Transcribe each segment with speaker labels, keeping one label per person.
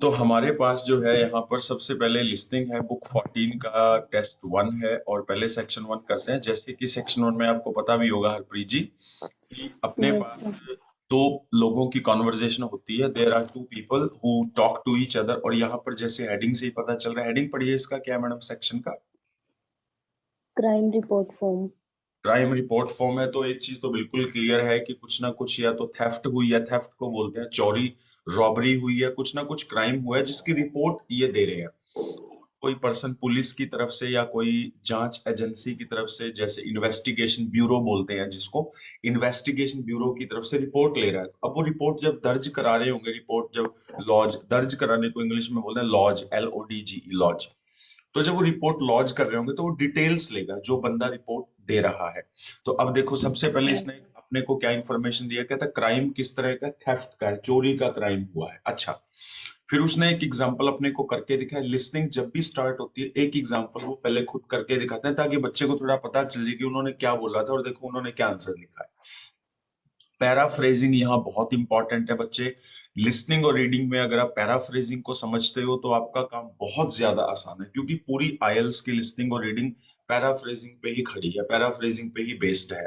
Speaker 1: तो हमारे पास जो है यहाँ पर सबसे पहले लिस्टिंग है, बुक 14 का टेस्ट 1 है और पहले सेक्शन 1 करते हैं। जैसे कि सेक्शन 1 में आपको पता भी होगा हरप्रीत जी कि अपने
Speaker 2: यस
Speaker 1: पास
Speaker 2: सर।
Speaker 1: दो लोगों की कॉन्वर्जेशन होती है। There are two people who talk to each other. और यहाँ पर जैसे हेडिंग से ही पता चल रहा है, हेडिंग पढ़िए इसका क्या है मैडम सेक्शन का।
Speaker 2: Crime report form.
Speaker 1: Crime report form है तो एक चीज तो बिल्कुल क्लियर है कि कुछ ना कुछ या तो थेफ्ट हुई है, थेफ्ट को बोलते हैं चोरी, रॉबरी हुई है, कुछ ना कुछ क्राइम हुआ है जिसकी रिपोर्ट ये दे रहे हैं। कोई पर्सन पुलिस की तरफ से या कोई जांच एजेंसी की तरफ से, जैसे इन्वेस्टिगेशन ब्यूरो बोलते हैं जिसको, इन्वेस्टिगेशन ब्यूरो की तरफ से रिपोर्ट ले रहा है। अब वो रिपोर्ट जब दर्ज करा रहे होंगे, रिपोर्ट जब लॉज दर्ज कराने को इंग्लिश में बोलते हैं लॉज, LODGE लॉज। तो जब वो रिपोर्ट लॉन्च कर रहे होंगे तो वो डिटेल्स लेगा जो बंदा रिपोर्ट दे रहा है। तो अब देखो सबसे पहले इसने अपने को क्या इंफॉर्मेशन दिया, कहता क्राइम किस तरह का, थेफ्ट का है, चोरी का क्राइम हुआ है। अच्छा, फिर उसने एक एग्जांपल अपने को करके दिखाया। लिसनिंग जब भी स्टार्ट होती है एक एग्जांपल वो पहले खुद करके दिखाते हैं ताकि बच्चे को थोड़ा पता चल जाए कि उन्होंने क्या बोला था और देखो उन्होंने क्या आंसर लिखा है। पैराफ्रेजिंग यहाँ बहुत इंपॉर्टेंट है बच्चे। लिसनिंग और रीडिंग में अगर आप पैराफ्रेजिंग को समझते हो तो आपका काम बहुत ज्यादा आसान है, क्योंकि पूरी आईएलटीएस की लिसनिंग और रीडिंग पैराफ्रेजिंग पे ही खड़ी है, पैराफ्रेजिंग पे ही बेस्ड है।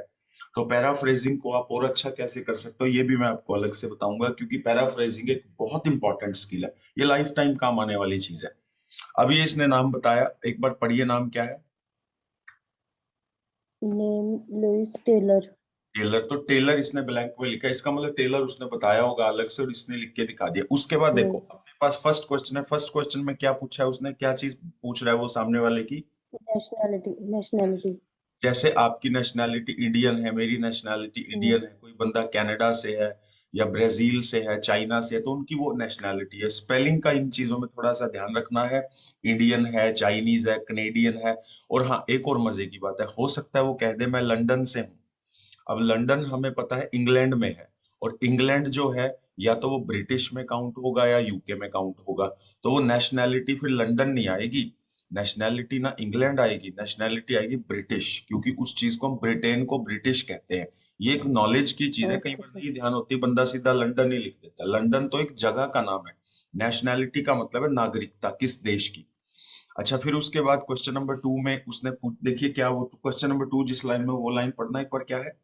Speaker 1: तो पैराफ्रेजिंग को आप और अच्छा कैसे कर सकते हो ये भी मैं आपको अलग से बताऊंगा, क्योंकि पैराफ्रेजिंग एक बहुत इंपॉर्टेंट स्किल है, ये लाइफ टाइम काम आने वाली चीज है। अब ये इसने नाम बताया, एक बार पढ़िए नाम क्या है।
Speaker 2: Name Louis Taylor.
Speaker 1: टेलर, तो टेलर इसने ब्लैंक में लिखा है, इसका मतलब टेलर उसने बताया होगा अलग से और इसने लिख के दिखा दिया। उसके बाद देखो
Speaker 2: यस।
Speaker 1: अपने पास फर्स्ट क्वेश्चन है। फर्स्ट क्वेश्चन में क्या पूछा है उसने, क्या चीज पूछ रहा है वो सामने वाले की।
Speaker 2: Nationality nationality.
Speaker 1: जैसे आपकी नेशनैलिटी इंडियन है, मेरी नेशनैलिटी इंडियन
Speaker 2: यस।
Speaker 1: है, कोई बंदा कनाडा से है या ब्राजील से है, चाइना से है, तो उनकी वो नेशनैलिटी है। स्पेलिंग का इन चीजों में थोड़ा सा ध्यान रखना है। इंडियन है, चाइनीज है, कनेडियन है। और हाँ, एक और मजे की बात है, हो सकता है वो कह दे मैं लंदन से हूँ। अब लंदन हमें पता है इंग्लैंड में है, और इंग्लैंड जो है या तो वो ब्रिटिश में काउंट होगा या यूके में काउंट होगा। तो वो नेशनैलिटी फिर लंदन नहीं आएगी, नेशनैलिटी ना इंग्लैंड आएगी, नेशनैलिटी आएगी ब्रिटिश, क्योंकि उस चीज को हम ब्रिटेन को ब्रिटिश कहते हैं। ये एक नॉलेज की चीज है, कई
Speaker 2: ओके
Speaker 1: बार
Speaker 2: सर।
Speaker 1: नहीं ध्यान होती, बंदा सीधा लंदन ही लिख देता है। लंदन तो एक जगह का नाम है, नेशनैलिटी का मतलब है नागरिकता, किस देश की। अच्छा, फिर उसके बाद क्वेश्चन नंबर 2 में उसने देखिए क्या, वो क्वेश्चन नंबर 2 जिस लाइन में, वो लाइन पढ़ना एक बार क्या है।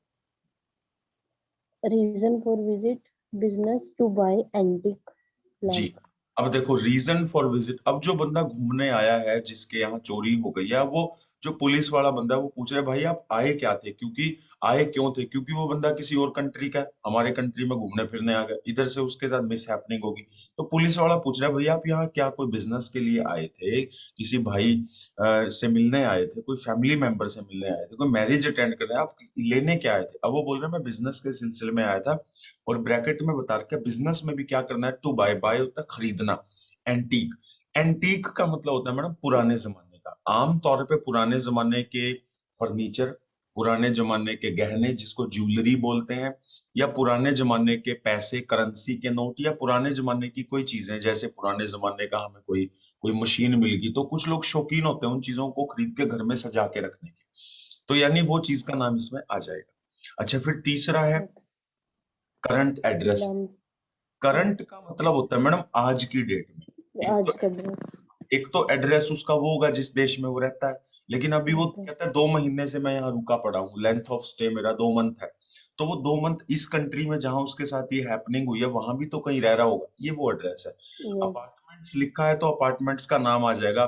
Speaker 2: Reason for visit business to buy antique
Speaker 1: जी,
Speaker 2: ब्लैंक।
Speaker 1: अब देखो रीजन फॉर विजिट, अब जो बंदा घूमने आया है जिसके यहाँ चोरी हो गई है, वो जो पुलिस वाला बंदा है वो पूछ रहा है भाई आप आए क्या थे, क्योंकि आए क्यों थे, क्योंकि वो बंदा किसी और कंट्री का है, हमारे कंट्री में घूमने फिरने आ गया, इधर से उसके साथ मिस हैपनिंग होगी। तो पुलिस वाला पूछ रहा है भैया आप यहाँ क्या कोई बिजनेस के लिए आए थे, किसी भाई से मिलने आए थे, कोई फैमिली मेंबर से मिलने आए थे, कोई मैरिज अटेंड करने, आप लेने क्या आए थे। अब वो बोल रहे हैं मैं बिजनेस के सिलसिले में आया था, और ब्रैकेट में बता रखा है बिजनेस में भी क्या करना है, टू बाय, बाय होता है खरीदना, एंटीक। एंटीक का मतलब होता है मैडम पुराने जमाने का, आमतौर पे पुराने जमाने के फर्नीचर, पुराने जमाने के गहने जिसको ज्वेलरी बोलते हैं, या पुराने जमाने के पैसे, करेंसी के नोट, या पुराने जमाने की कोई चीजें, जैसे पुराने जमाने का हमें कोई कोई मशीन मिल गई, तो कुछ लोग शौकीन होते हैं उन चीजों को खरीद के घर में सजा के रखने के, तो यानी वो चीज का नाम इसमें आ जाएगा। अच्छा, फिर तीसरा है current address.
Speaker 2: Blank.
Speaker 1: Current
Speaker 2: yes.
Speaker 1: का मतलब होता है मैडम आज की डेट में। एक तो
Speaker 2: आज का ड्रेस।
Speaker 1: एक तो एड्रेस उसका वो होगा जिस देश में वो रहता है, लेकिन अभी वो कहता है 2 महीने से मैं यहाँ रुका पड़ा हूँ, लेंथ ऑफ स्टे मेरा 2 मंथ है। तो वो 2 मंथ इस कंट्री में जहां उसके साथ ये हैपनिंग हुई है वहां भी तो कहीं रह रहा होगा, ये वो एड्रेस है।
Speaker 2: यस।
Speaker 1: अपार्टमेंट्स लिखा है तो अपार्टमेंट्स का नाम आ जाएगा,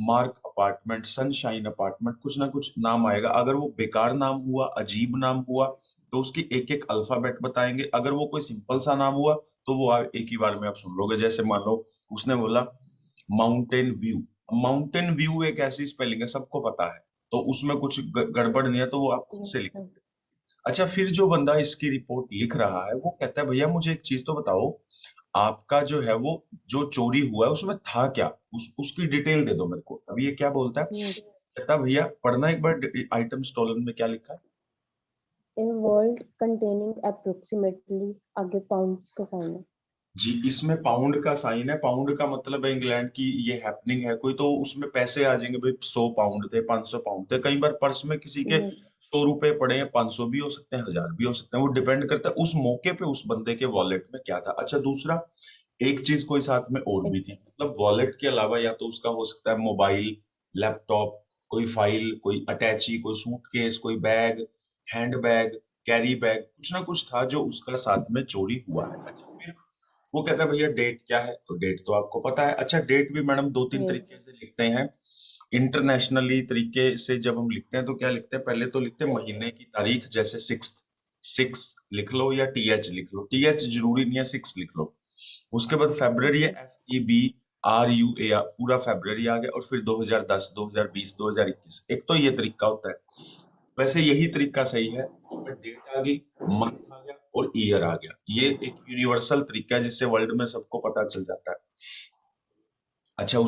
Speaker 1: मार्क अपार्टमेंट, सनशाइन अपार्टमेंट, कुछ ना कुछ नाम आएगा। अगर वो बेकार नाम हुआ, अजीब नाम हुआ, तो उसकी एक एक अल्फाबेट बताएंगे। अगर वो कोई सिंपल सा नाम हुआ तो वो आप एक ही बार में आप सुन लोगे। जैसे मान लो उसने बोला माउंटेन व्यू, माउंटेन व्यू एक ऐसी स्पेलिंग है सबको पता है, तो उसमें कुछ गड़बड़ नहीं है, तो वो आप खुद से लिख।
Speaker 2: यस।
Speaker 1: अच्छा, फिर जो बंदा इसकी रिपोर्ट लिख रहा है वो कहता है भैया मुझे एक चीज तो बताओ, आपका जो है वो जो चोरी हुआ है उसमें था क्या, उसकी डिटेल दे दो मेरे को। अब ये क्या बोलता है,
Speaker 2: यस।
Speaker 1: कहता है, भैया पढ़ना एक बार आइटम स्टोलन में क्या लिखा है।
Speaker 2: ए वर्ल्ड कंटेनिंग अप्रोक्सीमेटली, आगे पाउंड्स का साइन है।
Speaker 1: जी, इसमें पाउंड का साइन है, पाउंड का मतलब है इंग्लैंड की ये हैपनिंग है कोई, तो उसमें पैसे आ जाएंगे भाई, 100 पाउंड थे, 500 पाउंड थे, कई बार पर्स में किसी के
Speaker 2: यस।
Speaker 1: 100 रुपए पड़े हैं, 500 भी हो सकते हैं, 1000 भी हो सकते हैं, वो डिपेंड करता है उस मौके पे उस बंदे के वॉलेट में क्या था। अच्छा, दूसरा एक चीज कोई साथ में और भी थी, मतलब वॉलेट के अलावा या तो उसका हो सकता है मोबाइल, लैपटॉप, कोई फाइल, कोई अटैची, कोई सूटकेस, कोई bag, hand bag, carry bag, कुछ ना कुछ था जो उसका साथ में चोरी हुआ है। अच्छा फिर वो कहता है भैया डेट क्या है, तो डेट तो आपको पता है। अच्छा डेट भी मैडम दो तीन
Speaker 2: यस।
Speaker 1: तरीके से लिखते हैं। इंटरनेशनली तरीके से जब हम लिखते हैं तो क्या लिखते हैं, पहले तो लिखते हैं महीने की तारीख, जैसे सिक्स, सिक्स लिख लो या टीएच लिख लो, टीएच जरूरी नहीं है, सिक्स लिख लो। उसके बाद फेब्रवरी है,
Speaker 2: ओके।
Speaker 1: FEBRUA, पूरा फेब्रवरी आ गया, और फिर 2010, 2020, 2021, एक तो ये तरीका होता है। वैसे यही तरीका सही है, उसमें डेट आ गई, मंथ आ गया और ईयर आ गया, ये एक यूनिवर्सल तरीका है जिससे वर्ल्ड में सबको पता चल जाता है। अच्छा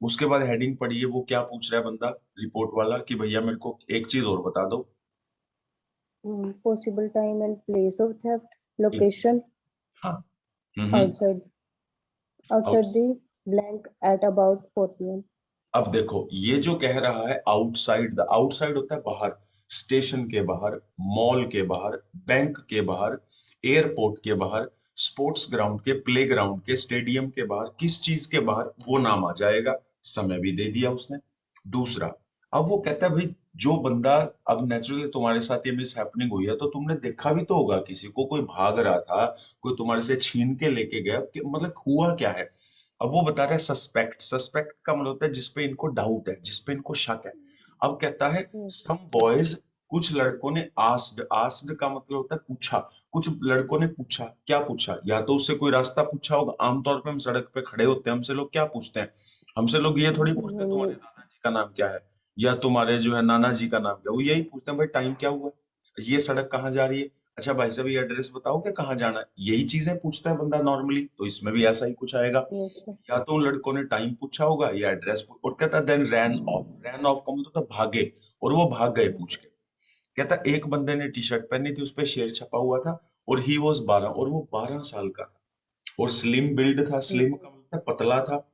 Speaker 1: उसके बाद हेडिंग पढ़िए, वो क्या पूछ रहा है बंदा, रिपोर्ट वाला, कि भैया मेरे को एक चीज और बता दो।
Speaker 2: Possible time and place of theft,
Speaker 1: Ex-
Speaker 2: location
Speaker 1: हाँ। Hmm.
Speaker 2: Outside outside the blank at about 4 p.m.
Speaker 1: अब देखो ये जो कह रहा है आउटसाइड, द आउटसाइड होता है बाहर, स्टेशन के बाहर, मॉल के बाहर, बैंक के बाहर, एयरपोर्ट के बाहर, स्पोर्ट्स ग्राउंड के, प्ले ग्राउंड के, स्टेडियम के बाहर, किस चीज के बाहर, वो नाम आ जाएगा। समय भी दे दिया उसने। दूसरा, अब वो कहता है भाई जो बंदा, अब नेचुरली तुम्हारे साथ ये मिस हैपनिंग हुई है तो तुमने देखा भी तो होगा किसी को, कोई भाग रहा था, कोई तुम्हारे से छीन के लेके गया, मतलब हुआ क्या है। अब वो बता रहा है सस्पेक्ट, सस्पेक्ट का मतलब होता है जिसपे इनको डाउट है, जिसपे इनको शक है। अब कहता है
Speaker 2: Yes.
Speaker 1: सम बॉयज, कुछ लड़कों ने आस्ड, आस्ड का मतलब होता है पूछा, कुछ लड़कों ने पूछा, क्या पूछा, या तो उससे कोई रास्ता पूछा होगा, आमतौर पे हम सड़क पे खड़े होते हैं, हमसे लोग क्या पूछते हैं, हमसे लोग ये थोड़ी पूछते हैं तुम्हारे दादाजी का नाम क्या है, या तुम्हारे जो है नाना जी का नाम क्या है, वो यही पूछते हैं भाई टाइम क्या हुआ, ये सड़क कहाँ जा रही है, अच्छा भाई साहब ये एड्रेस बताओ कि कहाँ जाना है, यही चीजें पूछता है बंदा नॉर्मली, तो इसमें भी ऐसा ही कुछ आएगा।
Speaker 2: Yes.
Speaker 1: या तो उन लड़कों ने टाइम पूछा होगा या एड्रेस, और कहता then ran off, ran off का मतलब था भागे, और वो भाग गए पूछ के। कहता एक बंदे ने टी शर्ट पहनी थी, उस पे शेर छपा हुआ था, और ही वॉज 12, और वो 12 साल का था, और स्लिम बिल्ड था, स्लिम का मतलब था पतला था,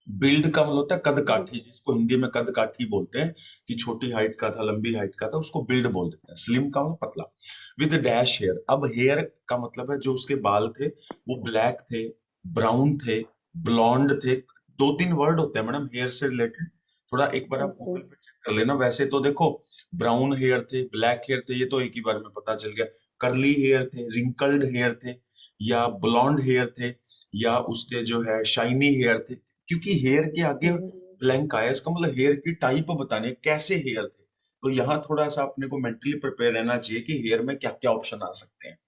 Speaker 1: बिल्ड का मतलब होता है कद काठी, जिसको हिंदी में कद काठी बोलते हैं, कि छोटी हाइट का था, लंबी हाइट का था, उसको बिल्ड बोल देते हैं। स्लिम का मतलब पतला, विद डैश हेयर, अब हेयर का मतलब है जो उसके बाल थे वो ब्लैक थे, ब्राउन थे, ब्लॉन्ड थे। दो तीन वर्ड होते हैं मैडम हेयर से रिलेटेड, थोड़ा एक बार आप
Speaker 2: Okay.
Speaker 1: गूगल पे चेक कर लेना। वैसे तो देखो ब्राउन हेयर थे, ब्लैक हेयर थे, ये तो एक ही बार में पता चल गया। कर्ली हेयर थे, रिंकल्ड हेयर थे, या ब्लॉन्ड हेयर थे, या उसके जो है शाइनी हेयर थे, क्योंकि हेयर के आगे
Speaker 2: Yes.
Speaker 1: ब्लैंक आया, इसका मतलब हेयर की टाइप बताने कैसे हेयर थे। तो यहाँ थोड़ा सा अपने को मेंटली प्रिपेयर रहना चाहिए कि हेयर में क्या क्या ऑप्शन आ सकते हैं।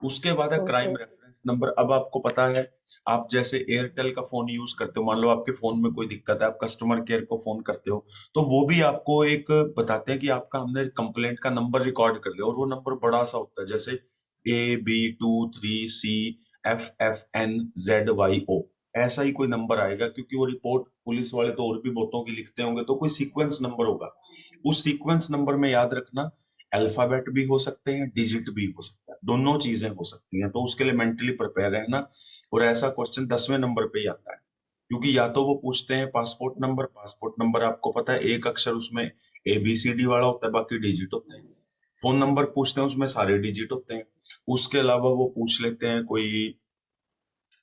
Speaker 1: उसके बाद है क्राइम
Speaker 2: Okay.
Speaker 1: Reference number. अब आपको पता है, आप जैसे एयरटेल का फोन यूज करते हो, मान लो आपके फोन में कोई दिक्कत है, आप कस्टमर केयर को फोन करते हो, तो वो भी आपको एक बताते हैं कि आपका हमने कंप्लेंट का नंबर रिकॉर्ड कर लिया, और वो नंबर बड़ा सा होता है, जैसे AB23CFFNZYO, ऐसा ही कोई नंबर आएगा, क्योंकि वो रिपोर्ट पुलिस वाले तो और भी बहुतों की लिखते होंगे, तो कोई सीक्वेंस नंबर होगा। उस सीक्वेंस नंबर में याद रखना, अल्फाबेट भी हो सकते हैं, डिजिट भी हो सकता है, दोनों चीजें हो सकती हैं, तो उसके लिए मेंटली प्रिपेयर रहना। और ऐसा क्वेश्चन 10वें नंबर पे ही आता है, क्योंकि या तो वो पूछते हैं पासपोर्ट नंबर, पासपोर्ट नंबर आपको पता है एक अक्षर उसमें ABCD वाला होता है, बाकी डिजिट होते हैं। फोन नंबर पूछते हैं उसमें सारे डिजिट होते हैं। उसके अलावा वो पूछ लेते हैं कोई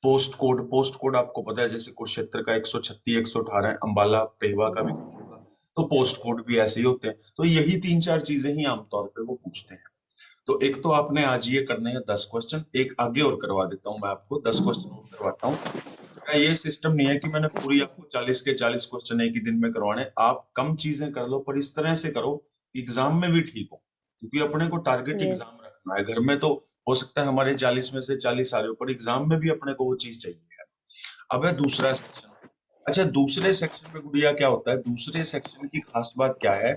Speaker 1: पोस्ट कोड, पोस्ट कोड आपको पता है जैसे कुरुक्षेत्र का 136, 118 है, अंबाला पेवा का भी कुछ होगा, तो पोस्ट कोड भी ऐसे ही होते हैं। तो यही तीन चार चीजें ही आमतौर पे वो पूछते हैं। तो एक तो आपने आज ये करने हैं 10 क्वेश्चन, एक आगे और करवा देता हूँ मैं आपको, 10 क्वेश्चन और करवाता हूँ। मेरा ये सिस्टम नहीं है कि मैंने पूरी आपको 40 के 40 क्वेश्चन एक ही दिन में करवाने, आप कम चीजें कर लो पर इस तरह से करो कि एग्जाम में भी ठीक हो, क्योंकि अपने को टारगेट एग्जाम
Speaker 2: Yes.
Speaker 1: रखना है। घर में तो हो सकता है हमारे 40 में से 40 आ रहे हो, पर एग्जाम में भी अपने को वो चीज चाहिए है। अब है दूसरा सेक्शन। अच्छा दूसरे सेक्शन में गुड़िया क्या होता है, दूसरे सेक्शन की खास बात क्या है,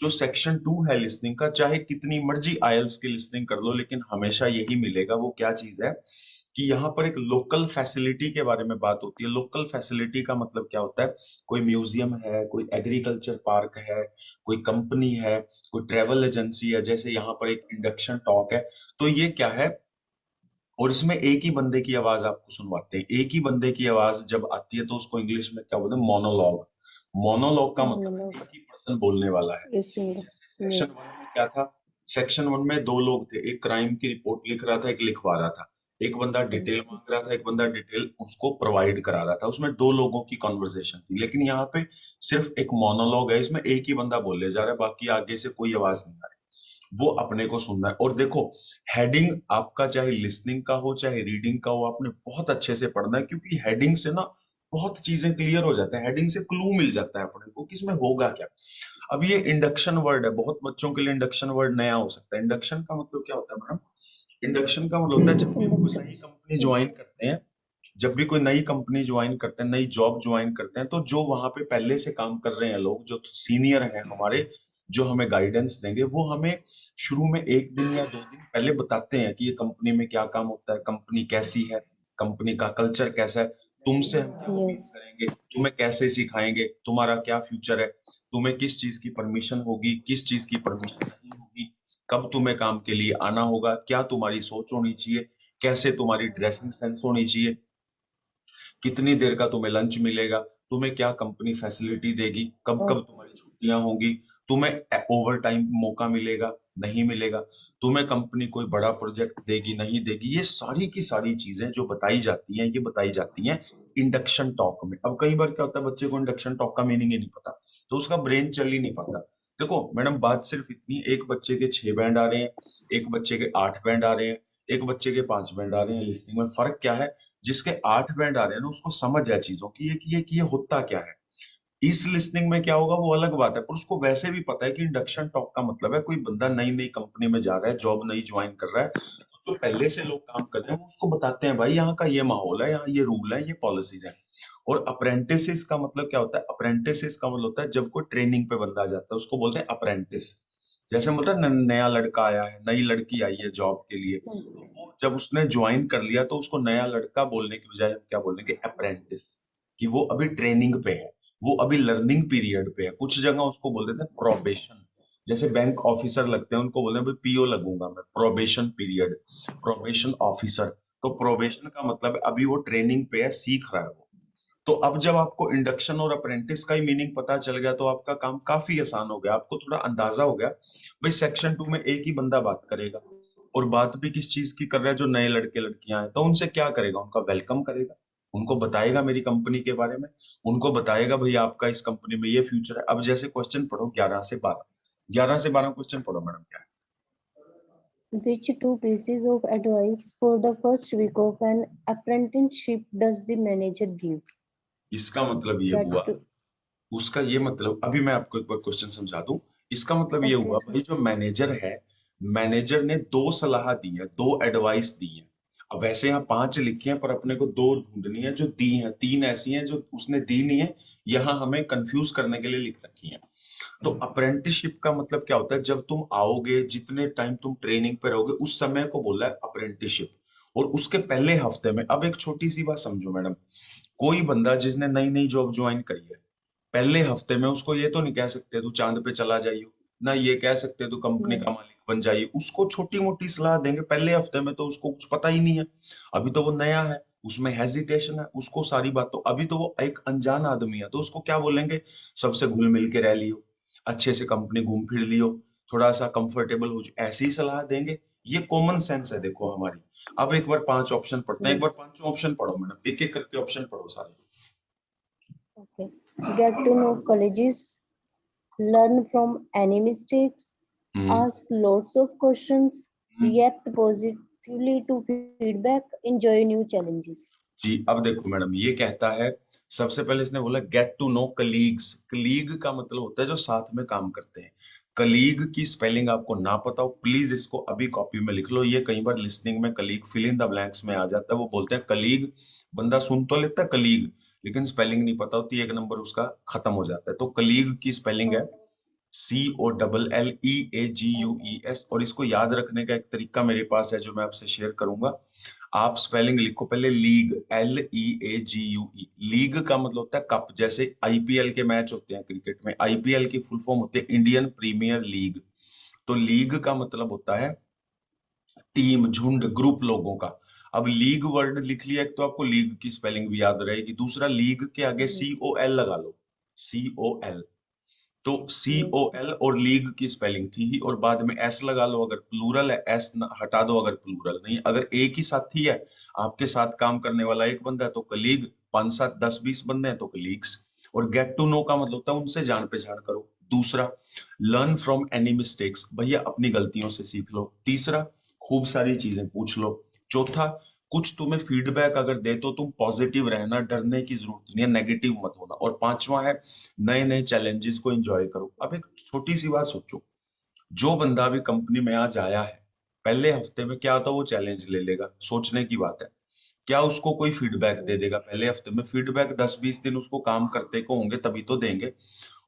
Speaker 1: जो सेक्शन 2 है लिसनिंग का, चाहे कितनी मर्जी आइल्स की लिसनिंग कर लो, लेकिन हमेशा यही मिलेगा। वो क्या चीज है कि यहाँ पर एक लोकल फैसिलिटी के बारे में बात होती है। लोकल फैसिलिटी का मतलब क्या होता है, कोई म्यूजियम है, कोई एग्रीकल्चर पार्क है, कोई कंपनी है, कोई ट्रेवल एजेंसी है, जैसे यहाँ पर एक इंडक्शन टॉक है। तो ये क्या है, और इसमें एक ही बंदे की आवाज आपको सुनवाते हैं, एक ही बंदे की आवाज जब आती है तो उसको इंग्लिश में क्या बोलते हैं, मोनोलॉग। मोनोलॉग का मतलब है
Speaker 2: Monologue
Speaker 1: एक ही पर्सन बोलने वाला है।
Speaker 2: is single.
Speaker 1: जैसे सेक्शन
Speaker 2: Yes.
Speaker 1: 1 में क्या था, सेक्शन 1 में दो लोग थे, एक क्राइम की रिपोर्ट लिख रहा था, एक लिखवा रहा था। एक बंदा डिटेल मांग रहा था, एक बंदा डिटेल उसको प्रोवाइड करा रहा था, उसमें दो लोगों की कॉन्वर्सेशन थी। लेकिन यहाँ पे सिर्फ एक मोनोलॉग है, इसमें एक ही बंदा बोले जा रहा है, बाकी आगे से कोई आवाज नहीं आ रही, वो अपने को सुनना है। और देखो, हेडिंग आपका चाहे लिसनिंग का हो चाहे रीडिंग का हो, आपने बहुत अच्छे से पढ़ना है, क्योंकि हेडिंग से ना बहुत चीजें क्लियर हो जाते हैं, हेडिंग से क्लू मिल जाता है अपने को कि इसमें होगा क्या। अब ये इंडक्शन वर्ड है, बहुत बच्चों के लिए इंडक्शन वर्ड नया हो सकता है। इंडक्शन का मतलब क्या होता है मैडम? इंडक्शन का मतलब होता है जब भी हम कोई
Speaker 2: इंडक्शन।
Speaker 1: नई कंपनी ज्वाइन करते हैं, जब भी कोई नई कंपनी ज्वाइन करते हैं, नई जॉब ज्वाइन करते हैं, तो जो वहां पे पहले से काम कर रहे हैं लोग, जो सीनियर हैं हमारे, जो हमें गाइडेंस देंगे, वो हमें शुरू में एक दिन या दो दिन पहले बताते हैं कि ये कंपनी में क्या काम होता है, कंपनी कैसी है, कंपनी का कल्चर कैसा है, तुमसे हम क्या उम्मीद
Speaker 2: यस।
Speaker 1: करेंगे, तुम्हें कैसे सिखाएंगे, तुम्हारा क्या फ्यूचर है, तुम्हें किस चीज की परमिशन होगी, किस चीज की परमिशन नहीं होगी, कब तुम्हें काम के लिए आना होगा, क्या तुम्हारी सोच होनी चाहिए, कैसे तुम्हारी ड्रेसिंग सेंस होनी चाहिए, कितनी देर का तुम्हें लंच मिलेगा, तुम्हें क्या कंपनी फैसिलिटी देगी, कब कब
Speaker 2: ओके।
Speaker 1: तुम्हारी छुट्टियां होंगी, तुम्हें ओवर टाइम मौका मिलेगा नहीं मिलेगा, तुम्हें कंपनी कोई बड़ा प्रोजेक्ट देगी नहीं देगी, ये सारी की सारी चीजें जो बताई जाती हैं, ये बताई जाती हैं इंडक्शन टॉक में। अब कई बार क्या होता है, बच्चे को इंडक्शन टॉक का मीनिंग ही नहीं पता, तो उसका ब्रेन चल ही नहीं पाता। देखो मैडम, बात सिर्फ इतनी, एक बच्चे के 6 बैंड आ रहे हैं, एक बच्चे के 8 बैंड आ रहे हैं, एक बच्चे के 5 बैंड आ रहे हैं लिस्निंग में, फर्क क्या है? जिसके 8 बैंड आ रहे हैं ना, उसको समझ है चीजों की, ये होता क्या है। इस लिस्निंग में क्या होगा वो अलग बात है, पर उसको वैसे भी पता है कि इंडक्शन टॉक का मतलब है कोई बंदा नई नई कंपनी में जा रहा है, जॉब नई ज्वाइन कर रहा है, तो जो पहले से लोग काम कर रहे हैं वो उसको बताते हैं भाई यहाँ का ये माहौल है, यहाँ ये रूल है, ये पॉलिसीज है। और अप्रेंटिस का मतलब क्या होता है? अप्रेंटिस का मतलब होता है जब कोई ट्रेनिंग पे बंदा जाता है, उसको बोलते हैं अप्रेंटिस। जैसे हम बोलते हैं नया लड़का आया है, नई लड़की आई है जॉब के लिए, तो वो जब उसने ज्वाइन कर लिया तो उसको नया लड़का बोलने की बजाय हम क्या बोलेंगे? अप्रेंटिस। कि वो अभी ट्रेनिंग पे है, वो अभी लर्निंग पीरियड पे है। कुछ जगह उसको बोल देते हैं प्रोबेशन, जैसे बैंक ऑफिसर लगते हैं उनको बोलते हैं भाई पीओ लगूंगा मैं, प्रोबेशन पीरियड, प्रोबेशन ऑफिसर। तो प्रोबेशन का मतलब है अभी वो ट्रेनिंग पे है, सीख रहा है वो। तो अब जब आपको इंडक्शन और अप्रेंटिस का ही मीनिंग पता चल गया, तो आपका काम काफी आसान हो गया, आपको थोड़ा अंदाजा हो गया भाई सेक्शन 2 में एक ही बंदा बात करेगा, और बात भी किस चीज की कर रहा है? जो नए लड़के लड़कियां हैं, तो उनसे क्या करेगा? उनका वेलकम करेगा, उनको बताएगा मेरी कंपनी के बारे में, उनको बताएगा भाई आपका इस कंपनी में ये फ्यूचर है। अब जैसे क्वेश्चन पढ़ो 11 से 12, 11 से 12 क्वेश्चन पढ़ो मैडम, क्या है?
Speaker 2: Which two pieces of advice for the first week of an apprenticeship does the manager give?
Speaker 1: इसका मतलब ये
Speaker 2: Get
Speaker 1: हुआ,
Speaker 2: to,
Speaker 1: उसका ये मतलब, अभी मैं आपको एक बार क्वेश्चन समझा दूं। इसका मतलब ये
Speaker 2: okay,
Speaker 1: हुआ
Speaker 2: sir.
Speaker 1: भाई, जो मैनेजर है, मैनेजर ने दो सलाह दी है, दो एडवाइस दी है। अब वैसे यहाँ 5 लिखी हैं, पर अपने को दो ढूंढनी है जो दी हैं, 3 ऐसी हैं जो उसने दी नहीं है, यहाँ हमें कंफ्यूज करने के लिए लिख रखी है। तो अप्रेंटिसशिप का मतलब क्या होता है? जब तुम आओगे, जितने टाइम तुम ट्रेनिंग पे रहोगे, उस समय को बोला है अप्रेंटिसशिप। और उसके पहले हफ्ते में, अब एक छोटी सी बात समझो मैडम, कोई बंदा जिसने नई नई जॉब ज्वाइन करी है, पहले हफ्ते में उसको ये तो नहीं कह सकते तू चांद पे चला जाइयो, ना ये कह सकते तू कंपनी का
Speaker 2: Yes.
Speaker 1: मालिक बन जाइए। उसको छोटी मोटी सलाह देंगे पहले हफ्ते में, तो उसको कुछ पता ही नहीं है, अभी तो वो नया है, उसमें हेजिटेशन है, उसको सारी बातों, अभी तो वो एक अनजान आदमी है, तो उसको क्या बोलेंगे? सबसे घुल मिल के रह लियो, अच्छे से कंपनी घूम फिर लियो, थोड़ा सा कंफर्टेबल हो जाओ, ऐसी ही सलाह देंगे। ये कॉमन सेंस है देखो हमारी। अब एक बार 5 ऑप्शन पढ़ते हैं, एक बार
Speaker 2: Yes.
Speaker 1: 5 ऑप्शन पढ़ो मैडम, एक एक करके ऑप्शन पढ़ो सारे।
Speaker 2: Okay. Get to know colleges, learn from any mistakes,
Speaker 1: hmm.
Speaker 2: ask lots of questions,
Speaker 1: hmm.
Speaker 2: react positively to feedback, enjoy new challenges.
Speaker 1: जी, अब देखो मैडम, ये कहता है, सबसे पहले इसने बोला get to know colleagues. Colleague का मतलब होता है जो साथ में काम करते हैं। कलीग की स्पेलिंग आपको ना पता हो, प्लीज इसको अभी कॉपी में लिख लो। ये कई बार लिसनिंग में colleague fill in the blanks में आ जाता है, वो बोलते हैं कलीग, बंदा सुन तो लेता है कलीग, लेकिन स्पेलिंग नहीं पता होती, एक नंबर उसका खत्म हो जाता है। तो कलीग की स्पेलिंग है
Speaker 2: Okay.
Speaker 1: COLLEAGUES। और इसको याद रखने का एक तरीका मेरे पास है जो मैं आपसे शेयर करूंगा। आप स्पेलिंग लिखो पहले, लीग, LEAGUE। लीग का मतलब होता है कप, जैसे आईपीएल के मैच होते हैं क्रिकेट में, आईपीएल की फुल फॉर्म होती है इंडियन प्रीमियर लीग। तो लीग का मतलब होता है टीम, झुंड, ग्रुप लोगों का। अब लीग वर्ड लिख लिया एक, तो आपको लीग की स्पेलिंग भी याद रहेगी। दूसरा, लीग के आगे
Speaker 2: Yes.
Speaker 1: COL लगा लो, COL। तो
Speaker 2: Yes.
Speaker 1: COL और लीग की स्पेलिंग थी ही, और बाद में एस लगा लो अगर प्लूरल है, एस हटा दो अगर प्लूरल नहीं। अगर एक ही साथी है, आपके साथ काम करने वाला एक बंदा है तो कलीग, 5 7 10 20 बंदे हैं तो कलीग्स। और गेट टू नो का मतलब होता है उनसे जान पहचान करो। दूसरा, लर्न फ्रॉम एनी मिस्टेक्स, भैया अपनी गलतियों से सीख लो। तीसरा, खूब सारी चीजें पूछ लो। चौथा, कुछ तुम्हें फीडबैक अगर दे तो तुम पॉजिटिव रहना, डरने की जरूरत नहीं है, नेगेटिव मत होना। और पांचवा है, नए नए चैलेंजेस को एंजॉय करो। अब एक छोटी सी बात सोचो, जो बंदा अभी कंपनी में आज आया है, पहले हफ्ते में क्या होता है वो चैलेंज ले लेगा, सोचने की बात है। क्या उसको कोई फीडबैक दे
Speaker 2: Yes.
Speaker 1: देगा पहले हफ्ते में? फीडबैक 10 20 दिन उसको काम करते को होंगे तभी तो देंगे।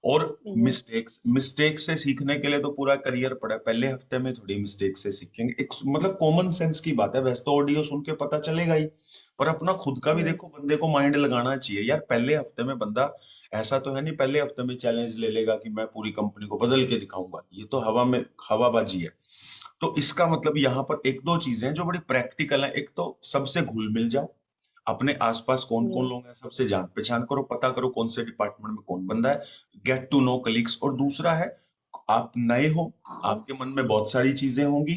Speaker 1: और
Speaker 2: Yes.
Speaker 1: मिस्टेक्स मिस्टेक से सीखने के लिए तो पूरा करियर पड़ा है, पहले हफ्ते में थोड़ी मिस्टेक से सीखेंगे। एक मतलब कॉमन सेंस की बात है, वैसे तो ऑडियो सुन के पता चलेगा ही, पर अपना खुद का भी देखो,
Speaker 2: Yes.
Speaker 1: बंदे को माइंड लगाना चाहिए यार। पहले हफ्ते में बंदा, ऐसा तो है नहीं पहले हफ्ते में चैलेंज ले लेगा कि मैं पूरी कंपनी को बदल के दिखाऊंगा, ये तो हवा में हवाबाजी है। तो इसका मतलब यहाँ पर एक दो चीजें हैं जो बड़ी प्रैक्टिकल है। एक तो सबसे घुल मिल जाओ, अपने आसपास कौन कौन लोग
Speaker 2: Yes.
Speaker 1: हैं सबसे जान पहचान करो, पता करो कौन से डिपार्टमेंट में कौन बंदा है, गेट टू नो कलीग्स। और दूसरा है, आप नए हो, आपके
Speaker 2: Yes.
Speaker 1: मन में बहुत सारी चीजें होंगी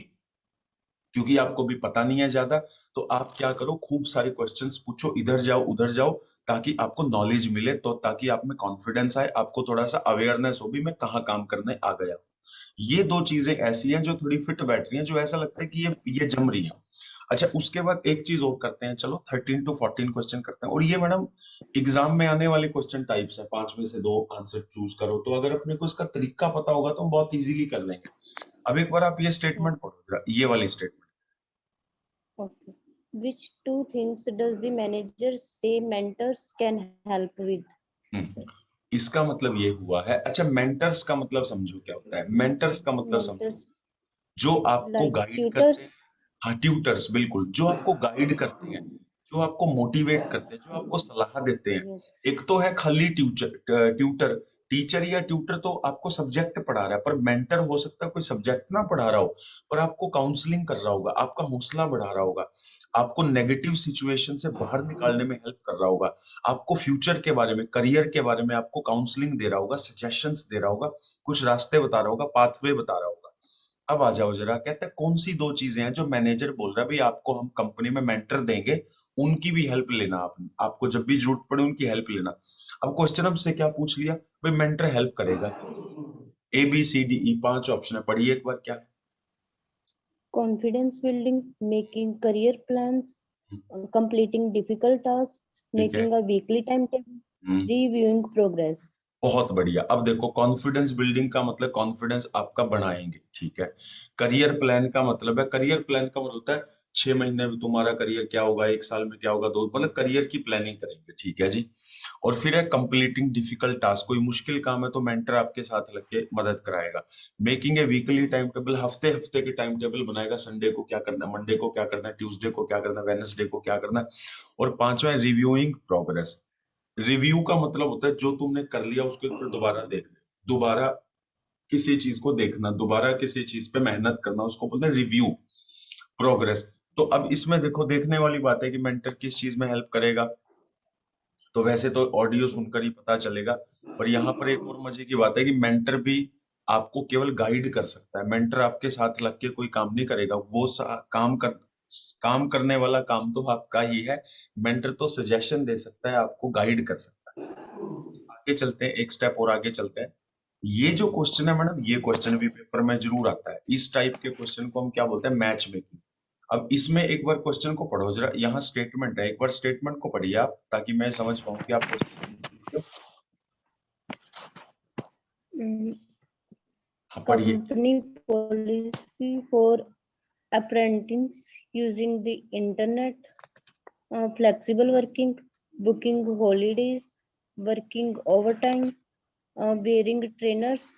Speaker 1: क्योंकि आपको भी पता नहीं है ज्यादा। तो आप क्या करो, खूब सारे क्वेश्चंस पूछो, इधर जाओ उधर जाओ, ताकि आपको नॉलेज मिले, तो ताकि आप में कॉन्फिडेंस आए, आपको थोड़ा सा अवेयरनेस हो भी मैं कहाँ काम करने आ गया। ये दो चीजें ऐसी हैं जो थोड़ी फिट बैठ रही हैं, जो ऐसा लगता है कि ये जम रही है। अच्छा, उसके बाद एक चीज और करते हैं, चलो 13 to 14 क्वेश्चन करते हैं। और ये मैडम एग्जाम में आने वाले क्वेश्चन टाइप्स है, 5 में से 2 आंसर चूज करो। तो अगर अपने को इसका तरीका पता होगा तो हम बहुत इजीली कर लेंगे। अब एक बार आप ये स्टेटमेंट
Speaker 2: Okay.
Speaker 1: पढ़ो जरा, ये वाली statement.
Speaker 2: Okay. Which two things does the manager say mentors can help with?
Speaker 1: इसका मतलब ये हुआ है, अच्छा मेंटर्स का मतलब समझो क्या होता है, मेंटर्स का मतलब समझो,
Speaker 2: Mentors
Speaker 1: जो आपको
Speaker 2: like
Speaker 1: गाइड करते हैं।
Speaker 2: tutors.
Speaker 1: हाँ, ट्यूटर्स, बिल्कुल, जो आपको गाइड करते हैं, जो आपको मोटिवेट करते हैं, जो आपको सलाह देते हैं।
Speaker 2: Yes.
Speaker 1: एक तो है खाली ट्यूटर ट्यूटर, टीचर या ट्यूटर तो आपको सब्जेक्ट पढ़ा रहा है, पर मेंटर हो सकता है कोई सब्जेक्ट ना पढ़ा रहा हो, पर आपको काउंसलिंग कर रहा होगा, आपका हौसला बढ़ा रहा होगा, आपको नेगेटिव सिचुएशन से बाहर निकालने में हेल्प कर रहा होगा, आपको फ्यूचर के बारे में, करियर के बारे में आपको काउंसलिंग दे रहा होगा, सजेशंस दे रहा होगा, कुछ रास्ते बता रहा होगा, पाथवे बता रहा होगा। अब आ जाओ जरा, कहते हैं कौन सी दो चीजें हैं जो मैनेजर बोल रहा है भाई आपको हम कंपनी में मेंटर देंगे, उनकी भी हेल्प लेना, आप आपको जब भी जरूरत पड़े उनकी हेल्प लेना। अब क्वेश्चन हमसे क्या पूछ लिया, भाई मेंटर हेल्प करेगा किन चीजों में? ABCDE 5 ऑप्शन है, पढ़िए एक बार क्या है।
Speaker 2: Confidence building, making career plans,
Speaker 1: हम्म,
Speaker 2: completing difficult tasks,
Speaker 1: ठीक है।
Speaker 2: making a weekly timetable,
Speaker 1: hmm,
Speaker 2: reviewing progress.
Speaker 1: बहुत बढ़िया। अब देखो, कॉन्फिडेंस बिल्डिंग का मतलब कॉन्फिडेंस आपका बढ़ाएंगे, ठीक है। करियर प्लान का मतलब है, करियर प्लान का मतलब होता है 6 महीने में तुम्हारा करियर क्या होगा, 1 साल में क्या होगा, दो मतलब करियर की प्लानिंग करेंगे, ठीक है जी। और फिर है कंप्लीटिंग डिफिकल्ट टास्क, कोई मुश्किल काम है तो मेंटर आपके साथ लग के मदद कराएगा। Making a weekly time table, हफ्ते हफ्ते के टाइम टेबल बनाएगा, संडे को क्या करना है, मंडे को क्या करना है, ट्यूसडे को क्या करना है, वेडनेसडे को क्या करना है। और पांचवा है रिव्यूइंग प्रोग्रेस। रिव्यू का मतलब होता है जो तुमने कर लिया उसको एक बार दोबारा देखना, दोबारा किसी चीज को देखना, दोबारा किसी चीज पे मेहनत करना, उसको बोलते हैं रिव्यू प्रोग्रेस। तो अब इसमें देखो, देखने वाली बात है कि मेंटर किस चीज में हेल्प करेगा, तो वैसे तो ऑडियो सुनकर ही पता चलेगा, पर यहाँ पर एक और मजे की बात है कि मेंटर भी आपको केवल गाइड कर सकता है, मेंटर आपके साथ लग के कोई काम नहीं करेगा, वो काम करने वाला काम तो आपका ही है। मेंटर तो सजेशन दे सकता है, आपको गाइड कर सकता है। आगे चलते हैं, एक स्टेप और आगे चलते हैं। ये जो क्वेश्चन है मैडम, ये क्वेश्चन भी पेपर में जरूर आता है, इस टाइप के क्वेश्चन को हम क्या बोलते हैं, मैच मेकिंग। अब इसमें एक बार क्वेश्चन को पढ़ो जरा, यहाँ स्टेटमेंट है, एक बार स्टेटमेंट को पढ़िए आप, ताकि मैं समझ पाऊँ कि आप क्वेश्चन समझ रहे हो।
Speaker 2: Mm,
Speaker 1: हाँ पढ़िए क्या।
Speaker 2: company policy for apprentices using the internet, flexible working, booking holidays, working overtime, wearing trainers,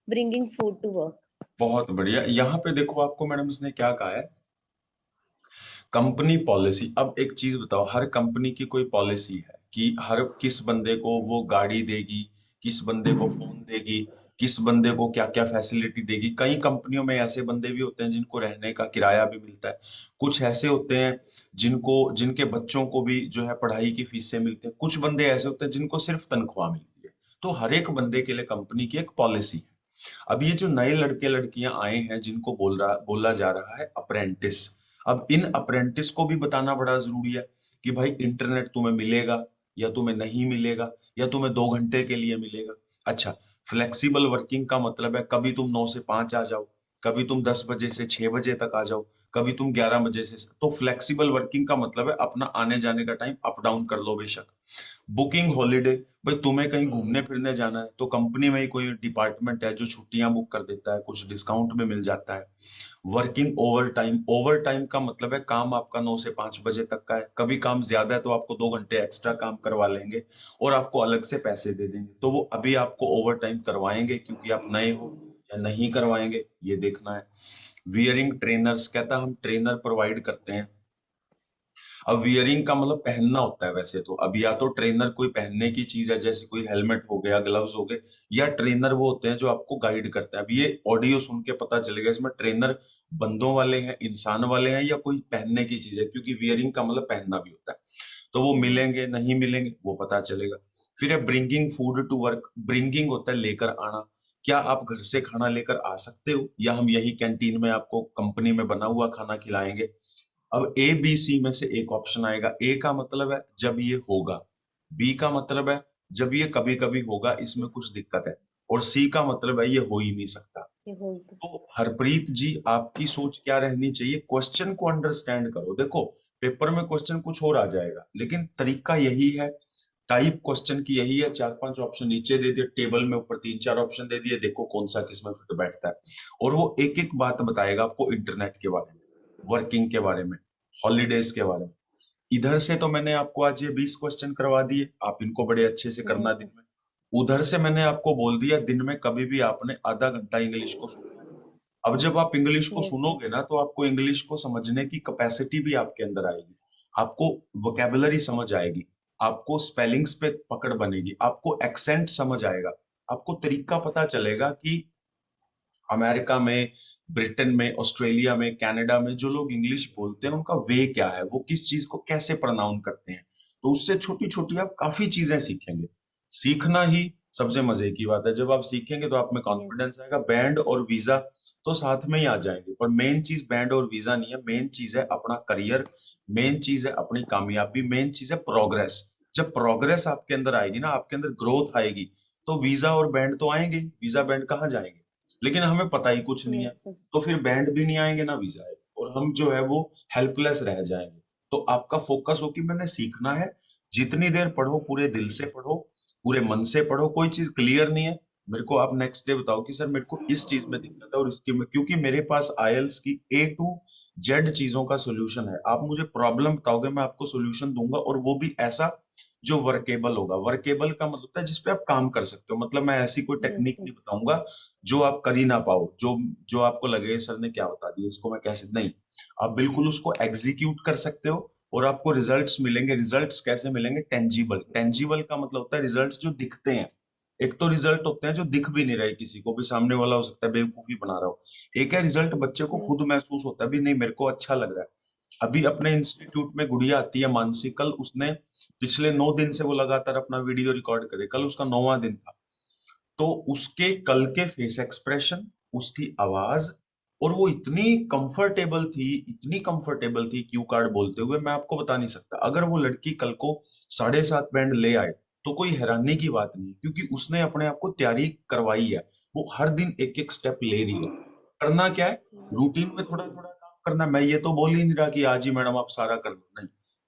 Speaker 2: bringing food to work.
Speaker 1: बहुत बढ़िया, यहाँ पे देखो आपको मैडम इसने क्या कहा है, कंपनी पॉलिसी। अब एक चीज बताओ, हर कंपनी की कोई पॉलिसी है कि हर किस बंदे को वो गाड़ी देगी, किस बंदे को फोन देगी, किस बंदे को क्या क्या फैसिलिटी देगी। कई कंपनियों में ऐसे बंदे भी होते हैं जिनको रहने का किराया भी मिलता है, कुछ ऐसे होते हैं जिनके बच्चों को भी जो है पढ़ाई की फीसें मिलती है, कुछ बंदे ऐसे होते हैं जिनको सिर्फ तनख्वाह मिलती है। तो हर एक बंदे के लिए कंपनी की एक पॉलिसी है। अब ये जो नए लड़के लड़कियां आए हैं जिनको बोला जा रहा है अप्रेंटिस, अब इन अप्रेंटिस को भी बताना बड़ा जरूरी है कि भाई इंटरनेट तुम्हें मिलेगा या तुम्हें नहीं मिलेगा, या तुम्हें 2 घंटे के लिए मिलेगा। अच्छा, फ्लेक्सिबल वर्किंग का मतलब है कभी तुम 9 से 5 आ जाओ, कभी तुम 10 बजे से 6 बजे तक आ जाओ, कभी तुम 11 बजे से। तो फ्लेक्सिबल वर्किंग का मतलब है अपना आने जाने का टाइम अप डाउन कर लो बेशक। बुकिंग हॉलीडे, भाई तुम्हें कहीं घूमने फिरने जाना है तो कंपनी में ही कोई डिपार्टमेंट है जो छुट्टियां बुक कर देता है, कुछ डिस्काउंट में मिल जाता है। Working over time, over time का मतलब है काम आपका 9 से 5 बजे तक का है, कभी काम ज्यादा है तो आपको 2 घंटे एक्स्ट्रा काम करवा लेंगे और आपको अलग से पैसे दे देंगे। तो वो अभी आपको ओवर टाइम करवाएंगे क्योंकि आप नए हो, या नहीं करवाएंगे ये देखना है। वियरिंग ट्रेनर्स, कहता है हम ट्रेनर प्रोवाइड करते हैं। अब वियरिंग का मतलब पहनना होता है वैसे तो, अब या तो ट्रेनर कोई पहनने की चीज है जैसे कोई हेलमेट हो गया, ग्लव्स हो गए, या ट्रेनर वो होते हैं जो आपको गाइड करते हैं। अब ये ऑडियो सुन के पता चलेगा इसमें ट्रेनर बंदों वाले हैं, इंसान वाले हैं, या कोई पहनने की चीज है, क्योंकि वियरिंग का मतलब पहनना भी होता है। तो वो
Speaker 2: Yes.
Speaker 1: मिलेंगे नहीं मिलेंगे वो पता चलेगा। फिर है bringing food to work, bringing होता है लेकर आना। क्या आप घर से खाना लेकर आ सकते हो, या हम यही कैंटीन में आपको कंपनी में बना हुआ खाना खिलाएंगे। अब ए बी सी में से एक ऑप्शन आएगा। ए का मतलब है जब ये होगा, बी का मतलब है जब ये कभी कभी होगा, इसमें कुछ दिक्कत है, और सी का मतलब है ये हो ही नहीं सकता।
Speaker 2: ये होगा।
Speaker 1: तो हरप्रीत जी आपकी सोच क्या रहनी चाहिए, क्वेश्चन को अंडरस्टैंड करो। देखो पेपर में क्वेश्चन कुछ और आ जाएगा लेकिन तरीका यही है, टाइप क्वेश्चन की यही है। 4-5 ऑप्शन नीचे दे दिए टेबल में, ऊपर 3-4 ऑप्शन दे दिए, देखो कौन सा किसमें फिट बैठता है। और वो एक एक बात बताएगा आपको इंटरनेट के बारे में, वर्किंग के बारे में, हॉलीडेज के बारे में। इधर से तो मैंने आपको आज ये 20 क्वेश्चन करवा दिए, आप इनको बड़े अच्छे से करना
Speaker 2: Yes,
Speaker 1: दिन
Speaker 2: sir.
Speaker 1: में। उधर से मैंने आपको बोल दिया दिन में कभी भी आपने आधा घंटा इंग्लिश को सुनना है। अब जब आप इंग्लिश को
Speaker 2: Yes, sir.
Speaker 1: सुनोगे ना तो आपको इंग्लिश को समझने की कैपेसिटी भी आपके अंदर आएगी, आपको वोकेबुलरी समझ आएगी, आपको स्पेलिंग्स पे पकड़ बनेगी, आपको एक्सेंट समझ आएगा, आपको तरीका पता चलेगा कि अमेरिका में, ब्रिटेन में, ऑस्ट्रेलिया में, कनाडा में जो लोग इंग्लिश बोलते हैं उनका वे क्या है, वो किस चीज को कैसे प्रोनाउंस करते हैं। तो उससे छोटी छोटी आप काफी चीजें सीखेंगे। सीखना ही सबसे मजे की बात है, जब आप सीखेंगे तो आप में
Speaker 2: Yes.
Speaker 1: कॉन्फिडेंस आएगा। बैंड और वीजा तो साथ में ही आ जाएंगे, पर मेन चीज बैंड और वीजा नहीं है, मेन चीज है अपना करियर, मेन चीज है अपनी कामयाबी, मेन चीज है प्रोग्रेस। जब प्रोग्रेस आपके अंदर आएगी ना, आपके अंदर ग्रोथ आएगी, तो वीजा और बैंड तो आएंगे, वीजा बैंड कहाँ जाएंगे। लेकिन हमें पता ही कुछ नहीं है,
Speaker 2: Yes, sir.
Speaker 1: तो फिर बैंड भी नहीं आएंगे ना वीजा आएगा, और हम जो है वो हेल्पलेस रह जाएंगे। तो आपका फोकस हो कि मैंने सीखना है, जितनी देर पढ़ो पूरे दिल से पढ़ो, पूरे मन से पढ़ो। कोई चीज क्लियर नहीं है, मेरे को आप नेक्स्ट डे बताओ कि सर मेरे को इस चीज में दिक्कत है और इसकी में, क्योंकि मेरे पास आईएलटीएस की A to Z चीजों का सोल्यूशन है। आप मुझे प्रॉब्लम बताओगे मैं आपको सोल्यूशन दूंगा, और वो भी ऐसा जो वर्केबल होगा। वर्केबल का मतलब होता है जिसपे आप काम कर सकते हो, मतलब मैं ऐसी कोई
Speaker 2: Yes,
Speaker 1: टेक्निक
Speaker 2: sir.
Speaker 1: नहीं बताऊंगा जो आप कर ही ना पाओ, जो जो आपको लगे सर ने क्या बता दिया इसको मैं कैसे, नहीं। आप बिल्कुल उसको एग्जीक्यूट कर सकते हो और आपको रिजल्ट्स मिलेंगे। रिजल्ट्स कैसे मिलेंगे, टेंजिबल। टेंजिबल का मतलब होता है रिजल्ट्स जो दिखते हैं। एक तो रिजल्ट होते हैं जो दिख भी नहीं रहे, किसी को भी सामने वाला हो सकता है बेवकूफी बना रहा हो। एक है रिजल्ट बच्चे को
Speaker 2: Yes.
Speaker 1: खुद महसूस होता है भी नहीं मेरे को अच्छा लग रहा है। अभी अपने इंस्टीट्यूट में गुड़िया आती है मानसी, कल उसने पिछले 9 दिन से वो लगातार अपना वीडियो रिकॉर्ड करे, कल उसका 9वां दिन था। तो उसके कल के फेस एक्सप्रेशन, उसकी आवाज, और वो इतनी कंफर्टेबल थी, इतनी कंफर्टेबल थी क्यू कार्ड बोलते हुए, मैं आपको बता नहीं सकता। अगर वो लड़की कल को 7.5 बैंड ले आए तो कोई हैरानी की बात नहीं, क्योंकि उसने अपने आप को तैयारी करवाई है। वो हर दिन एक एक स्टेप ले रही है। करना क्या है, रूटीन में थोड़ा थोड़ा काम करना है। मैं ये तो बोल ही नहीं रहा कि आज ही मैडम आप सारा कर लो, नहीं,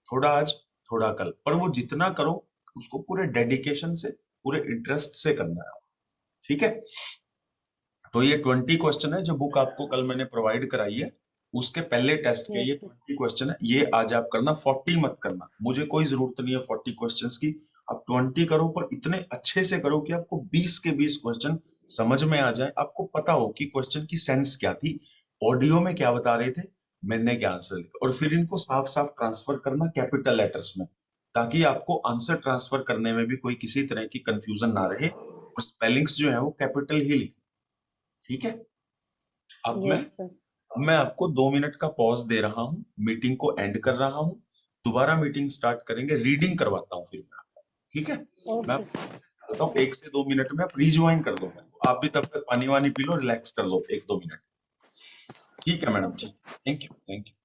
Speaker 1: थोड़ा आज थोड़ा कल, पर वो जितना करो उसको पूरे डेडिकेशन से, पूरे इंटरेस्ट से करना है। ठीक है, तो ये 20 क्वेश्चन है जो बुक आपको कल मैंने प्रोवाइड कराई है, उसके पहले टेस्ट के ये
Speaker 2: Yes, sir.
Speaker 1: 20 क्वेश्चन है। ये आज आप करना, 40 मत करना, मुझे कोई जरूरत नहीं है 40 क्वेश्चंस की। आप 20 करो, पर इतने अच्छे से करो कि आपको 20 के 20 क्वेश्चन समझ में आ जाए, आपको पता हो कि क्वेश्चन की सेंस क्या थी, ऑडियो में क्या बता रहे थे, मैंने क्या आंसर लिखा, और फिर इनको साफ साफ ट्रांसफर करना कैपिटल लेटर्स में, ताकि आपको आंसर ट्रांसफर करने में भी कोई किसी तरह की कंफ्यूजन ना रहे, और स्पेलिंग्स जो है वो कैपिटल ही लिखें। ठीक है, अब मैं
Speaker 2: Yes, sir.
Speaker 1: अब मैं आपको 2 मिनट का पॉज दे रहा हूँ, मीटिंग को एंड कर रहा हूँ, दोबारा मीटिंग स्टार्ट करेंगे, रीडिंग करवाता हूँ फिर मैं आपको। ठीक है, मैं
Speaker 2: Okay,
Speaker 1: आपको
Speaker 2: sir.
Speaker 1: मैसेज निकालता हूँ, 1 से 2 मिनट में आप रिज्वाइन कर दो मेरे को। आप भी तब तक पानी वानी पी लो, रिलैक्स कर लो 1-2 मिनट। ठीक है मैडम,
Speaker 2: Okay.
Speaker 1: ठीक है। Thank you, thank you.